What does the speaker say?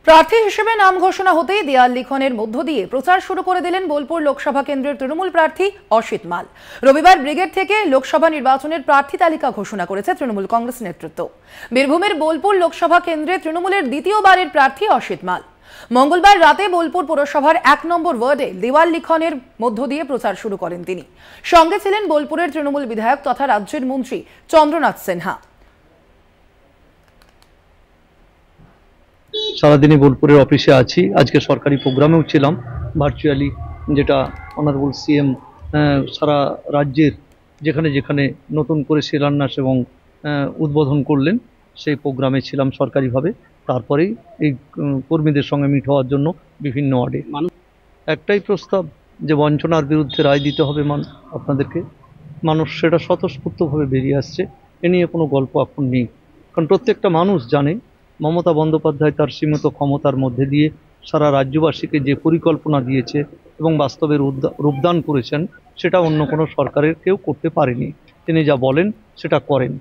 প্রার্থী হিসেবে নাম ঘোষণা হতেই দেয়াল লিখনের মধ্য দিয়ে প্রচার শুরু করে দিলেন বোলপুর লোকসভা কেন্দ্রের তৃণমূল প্রার্থী অসিত মাল। রবিবার ব্রিগেড থেকে লোকসভা নির্বাচনের প্রার্থী তালিকা ঘোষণা করেছে তৃণমূল কংগ্রেস নেতৃত্ব। বীরভূমের বোলপুর লোকসভা কেন্দ্রে তৃণমূলের দ্বিতীয়বারের প্রার্থী অসিত মাল। মঙ্গলবার রাতে বোলপুর পৌরসভার ১ নম্বর ওয়ার্ডে দেওয়াল লিখনের মধ্য দিয়ে প্রচার শুরু করেন তিনি। সঙ্গে ছিলেন বোলপুরের তৃণমূল বিধায়ক তথা রাজ্যের মন্ত্রী চন্দ্রনাথ সিনহা। সারাদিনই বোলপুরের অফিসে আছি। আজকে সরকারি প্রোগ্রামেও ছিলাম ভার্চুয়ালি, যেটা অনারেবল সিএম সারা রাজ্যের যেখানে যেখানে নতুন করে শিলান্যাস এবং উদ্বোধন করলেন সেই প্রোগ্রামে ছিলাম সরকারিভাবে। তারপরেই এই কর্মীদের সঙ্গে মিট হওয়ার জন্য বিভিন্ন ওয়ার্ডে একটাই প্রস্তাব যে বঞ্চনার বিরুদ্ধে রায় দিতে হবে আপনাদেরকে। মানুষ সেটা স্বতঃস্ফূর্তভাবে বেরিয়ে আসছে, এ নিয়ে কোনো গল্প এখন নেই। কারণ প্রত্যেকটা মানুষ জানে মমতা বন্দ্যোপাধ্যায় তার সীমিত ক্ষমতার মধ্যে দিয়ে সারা রাজ্যবাসীকে যে পরিকল্পনা দিয়েছে এবং বাস্তবের রূপদান করেছেন, সেটা অন্য কোনো সরকারের কেউ করতে পারেনি। তিনি যা বলেন সেটা করেন।